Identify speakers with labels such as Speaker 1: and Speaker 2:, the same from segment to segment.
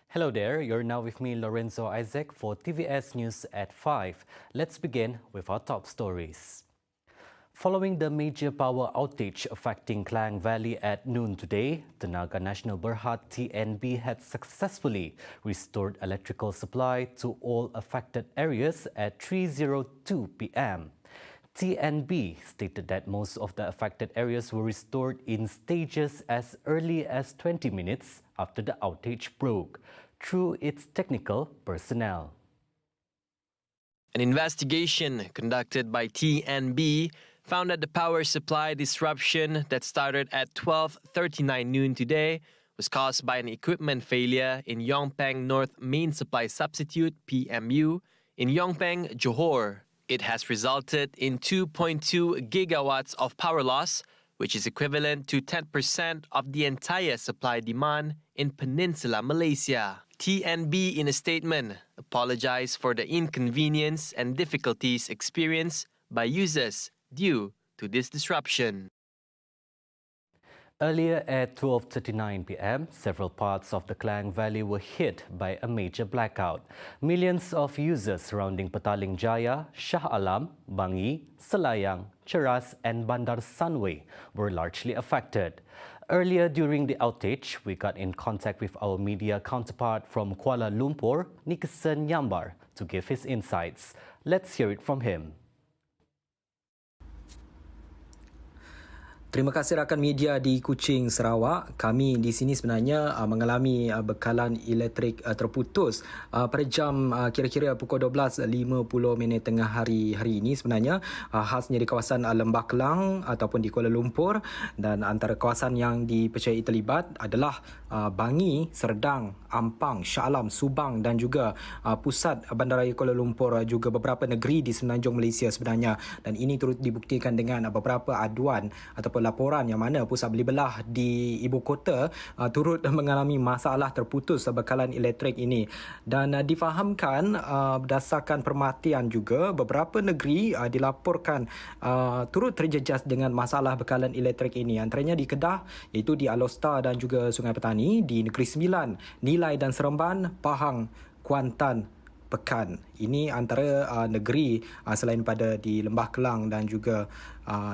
Speaker 1: Hello there, you're now with me, Lorenzo Isaac, for TVS News at 5. Let's begin with our top stories. Following the major power outage affecting Klang Valley at noon today, Tenaga Nasional Berhad TNB had successfully restored electrical supply to all affected areas at 3:02 p.m. TNB stated that most of the affected areas were restored in stages as early as 20 minutes after the outage broke, through its technical personnel.
Speaker 2: An investigation conducted by TNB found that the power supply disruption that started at 12:39 noon today was caused by an equipment failure in Yongpeng North Main Supply Substitute PMU in Yongpeng, Johor. It has resulted in 2.2 gigawatts of power loss, which is equivalent to 10% of the entire supply demand in Peninsular Malaysia. TNB, in a statement, apologized for the inconvenience and difficulties experienced by users due to this disruption.
Speaker 1: Earlier at 12:39 p.m., several parts of the Klang Valley were hit by a major blackout. Millions of users surrounding Petaling Jaya, Shah Alam, Bangi, Selayang, Cheras and Bandar Sunway were largely affected. Earlier during the outage, we got in contact with our media counterpart from Kuala Lumpur, Nicholson Yambar, to give his insights. Let's hear it from him.
Speaker 3: Terima kasih rakan media di Kuching, Sarawak. Kami di sini sebenarnya mengalami bekalan elektrik terputus pada jam kira-kira pukul 12.50 tengah hari ini sebenarnya, khasnya di kawasan Lembah Kelang ataupun di Kuala Lumpur, dan antara kawasan yang dipercayai terlibat adalah Bangi, Serdang, Ampang, Shah Alam, Subang dan juga pusat Bandaraya Kuala Lumpur, juga beberapa negeri di semenanjung Malaysia sebenarnya, dan ini turut dibuktikan dengan beberapa aduan ataupun laporan yang mana pusat beli belah di ibu kota turut mengalami masalah terputus bekalan elektrik ini, dan difahamkan berdasarkan permatian juga beberapa negeri dilaporkan turut terjejas dengan masalah bekalan elektrik ini, antaranya di Kedah iaitu di Alor dan juga Sungai Petani, di Negeri Sembilan, Nilai dan Seremban, Pahang, Kuantan, Pekan. Ini antara negeri selain pada di Lembah Kelang dan juga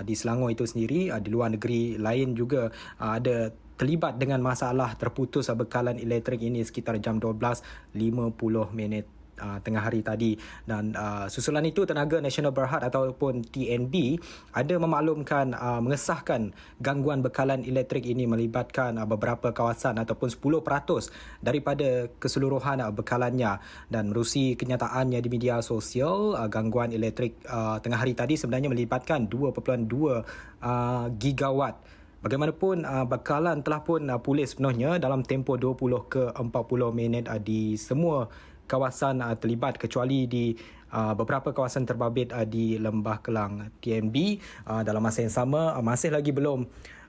Speaker 3: di Selangor itu sendiri. Di luar negeri lain juga ada terlibat dengan masalah terputus bekalan elektrik ini sekitar jam 12.50 tengah hari tadi. Dan susulan itu Tenaga Nasional Berhad ataupun TNB ada memaklumkan mengesahkan gangguan bekalan elektrik ini melibatkan beberapa kawasan ataupun 10% daripada keseluruhan bekalannya, dan menerusi kenyataannya di media sosial, gangguan elektrik tengah hari tadi sebenarnya melibatkan 2.2 gigawatt. Bagaimanapun, bekalan telah pun pulih sepenuhnya dalam tempoh 20 ke 40 minit di semua kawasan terlibat, kecuali di beberapa kawasan terbabit di Lembah Kelang. TNB dalam masa yang sama masih lagi belum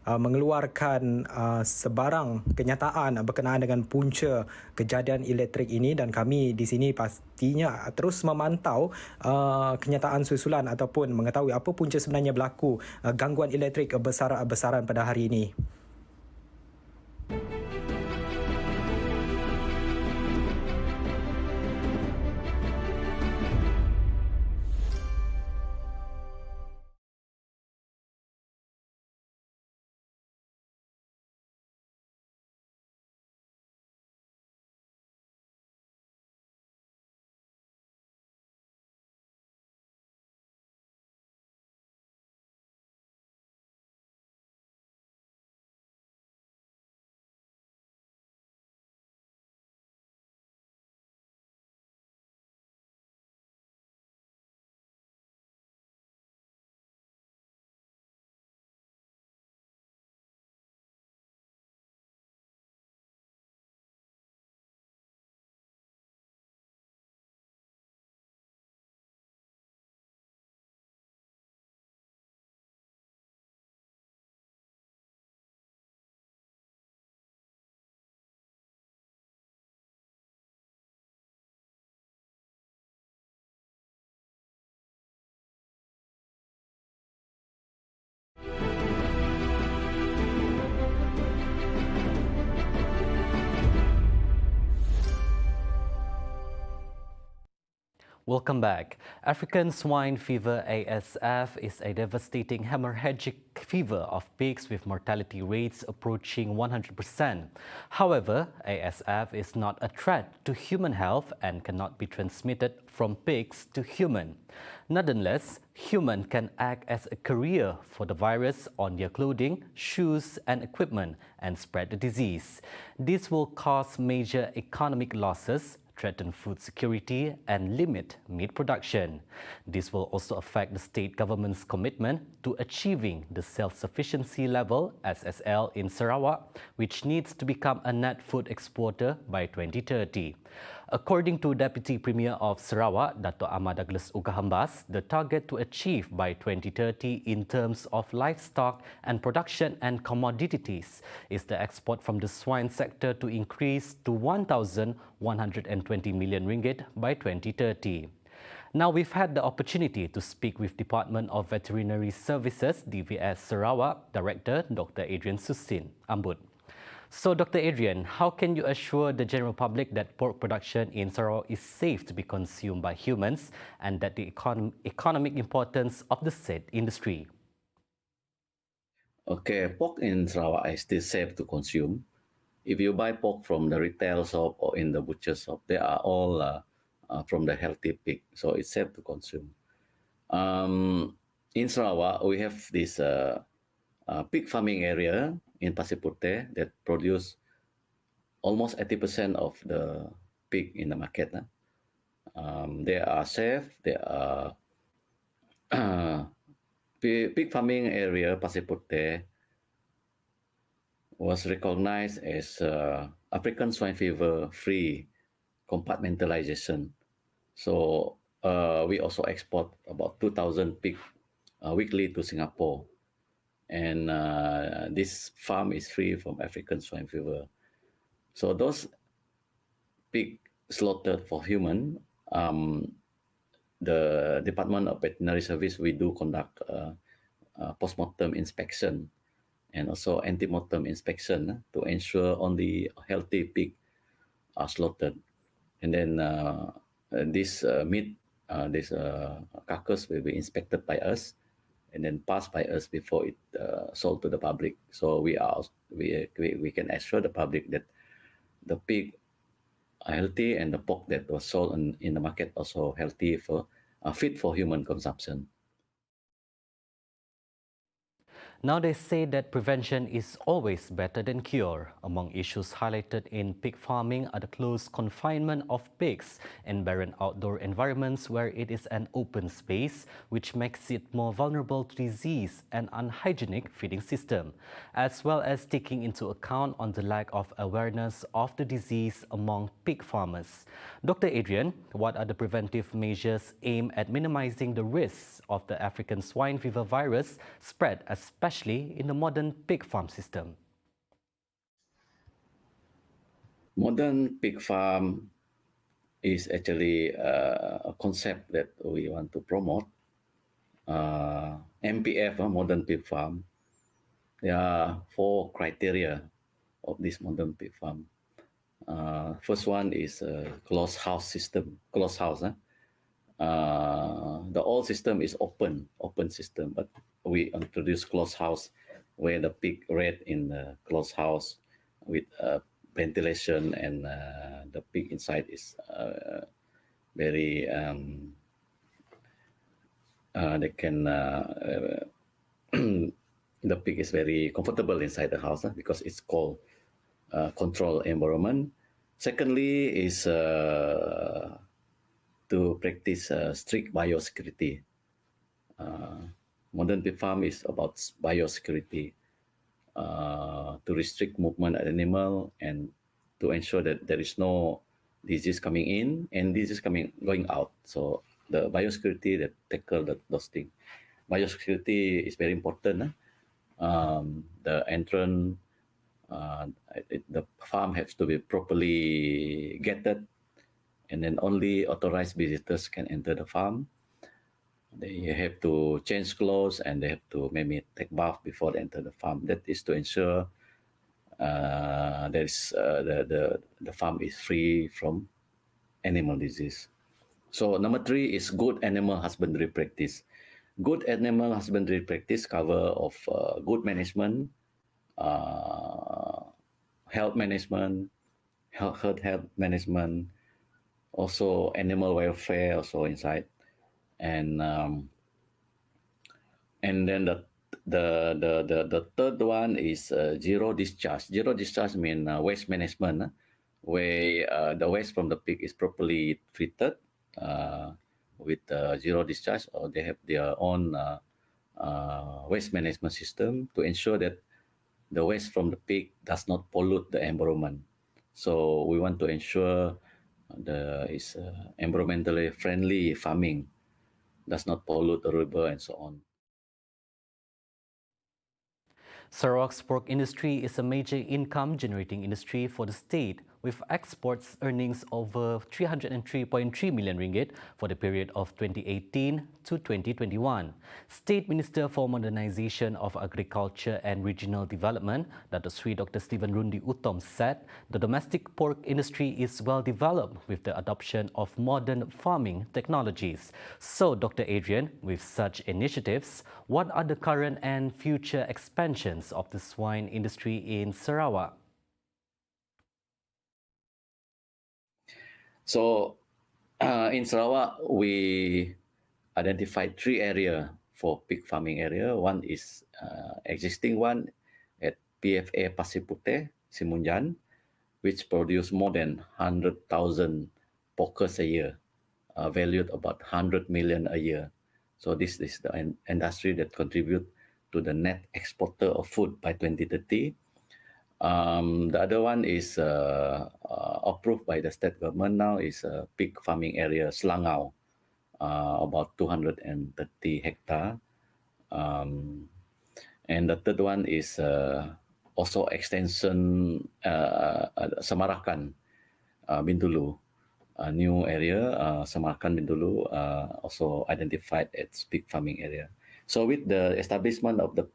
Speaker 3: mengeluarkan sebarang kenyataan berkenaan dengan punca kejadian elektrik ini, dan kami di sini pastinya terus memantau kenyataan susulan ataupun mengetahui apa punca sebenarnya berlaku gangguan elektrik besar-besaran pada hari ini.
Speaker 1: Welcome back. African swine fever ASF is a devastating hemorrhagic fever of pigs with mortality rates approaching 100%. However, ASF is not a threat to human health and cannot be transmitted from pigs to human. Nonetheless, humans can act as a carrier for the virus on their clothing, shoes and equipment and spread the disease. This will cause major economic losses, threaten food security and limit meat production. This will also affect the state government's commitment to achieving the self-sufficiency level SSL in Sarawak, which needs to become a net food exporter by 2030. According to Deputy Premier of Sarawak, Dato' Ahmad Douglas Ugahambas, the target to achieve by 2030 in terms of livestock and production and commodities is the export from the swine sector to increase to 1,120 million ringgit by 2030. Now, we've had the opportunity to speak with Department of Veterinary Services, DVS Sarawak, Director Dr. Adrian Susin Ambut. So, Dr. Adrian, how can you assure the general public that pork production in Sarawak is safe to be consumed by humans and that the economic importance of the said industry?
Speaker 4: Okay, pork in Sarawak is still safe to consume. If you buy pork from the retail shop or in the butcher shop, they are all from the healthy pig, so it's safe to consume. In Sarawak, we have this pig farming area in Pasir Puteh that produce almost 80% of the pig in the market. They are safe. They are pig farming area Pasir Puteh was recognized as African swine fever free compartmentalization. So we also export about 2,000 pig weekly to Singapore. And this farm is free from African swine fever. So those pig slaughtered for human, the Department of Veterinary Service, we do conduct post-mortem inspection and also anti-mortem inspection to ensure only healthy pig are slaughtered. And then this meat, this carcass will be inspected by us and then passed by us before it sold to the public. So we can assure the public that the pig are healthy and the pork that was sold in the market also healthy for fit for human consumption.
Speaker 1: Now, they say that prevention is always better than cure. Among issues highlighted in pig farming are the close confinement of pigs in barren outdoor environments where it is an open space, which makes it more vulnerable to disease and unhygienic feeding system, as well as taking into account on the lack of awareness of the disease among pig farmers. Dr. Adrian, what are the preventive measures aimed at minimizing the risks of the African swine fever virus spread, especially in the modern pig farm system?
Speaker 4: Modern pig farm is actually a concept that we want to promote. MPF, modern pig farm, there are 4 criteria of this modern pig farm. First one is a closed house system. Closed house. The old system is open system, but we introduce closed house where the pig rest in the closed house with ventilation, and the pig inside is very they can the pig is very comfortable inside the house because it's cold, controlled environment. Secondly is to practice strict biosecurity. Modern pig farm is about biosecurity, to restrict movement of animal and to ensure that there is no disease coming in and disease going out. So the biosecurity that tackle those things. Biosecurity is very important. The entrance, the farm has to be properly gated, and then only authorized visitors can enter the farm. They have to change clothes and they have to maybe take bath before they enter the farm. That is to ensure the farm is free from animal disease. So number 3 is good animal husbandry practice. Good animal husbandry practice cover of good management, uh, health management, herd health management, also animal welfare also inside, and then the third one is zero discharge. Zero discharge mean waste management, where the waste from the pig is properly treated uh, with zero discharge, or they have their own waste management system to ensure that the waste from the pig does not pollute the environment. So we want to ensure the is environmentally friendly farming, does not pollute the river and so on.
Speaker 1: Sarawak's pork industry is a major income-generating industry for the state, with exports earnings over 303.3 million ringgit for the period of 2018 to 2021. State Minister for Modernisation of Agriculture and Regional Development, Dr. Stephen Rundi Utom, said the domestic pork industry is well developed with the adoption of modern farming technologies. So, Dr. Adrian, with such initiatives, what are the current and future expansions of the swine industry in Sarawak?
Speaker 4: So in Sarawak, we identified 3 areas for pig farming area. One is existing one at PFA Pasir Puteh, Simunjan, which produce more than 100,000 porkers a year, valued about 100 million a year. So this is the industry that contribute to the net exporter of food by 2030. The other one is approved by the state government now is a pig farming area, Selangau, about 230 hectare. And the third one is also extension Samarakan, Bintulu, a new area, Samarkand Bintulu, also identified as pig farming area. So with the establishment of the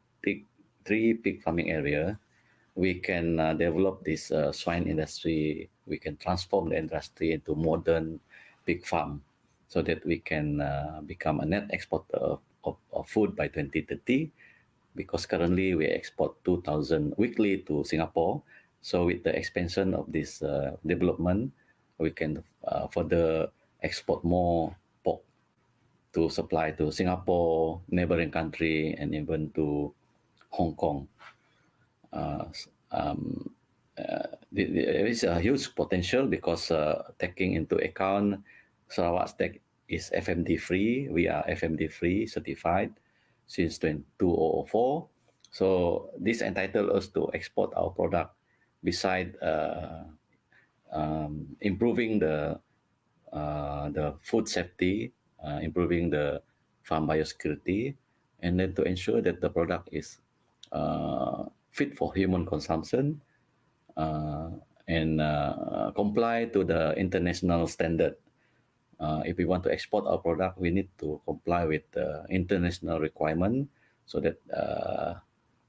Speaker 4: three pig farming area, we can develop this swine industry. We can transform the industry into modern pig farm, so that we can become a net exporter of food by 2030. Because currently we export 2,000 weekly to Singapore. So with the expansion of this development, we can further export more pork to supply to Singapore, neighboring country, and even to Hong Kong. There is a huge potential because taking into account Sarawak State is FMD free. We are FMD free certified since 2004. So this entitles us to export our product beside improving the food safety, improving the farm biosecurity, and then to ensure that the product is fit for human consumption and comply to the international standard. If we want to export our product, we need to comply with the international requirement so that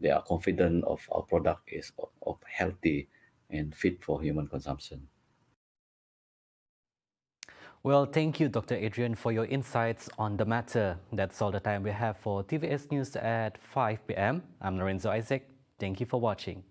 Speaker 4: they are confident of our product is of healthy and fit for human consumption.
Speaker 1: Well, thank you, Dr. Adrian, for your insights on the matter. That's all the time we have for TVS News at 5 p.m. I'm Lorenzo Isaac. Thank you for watching.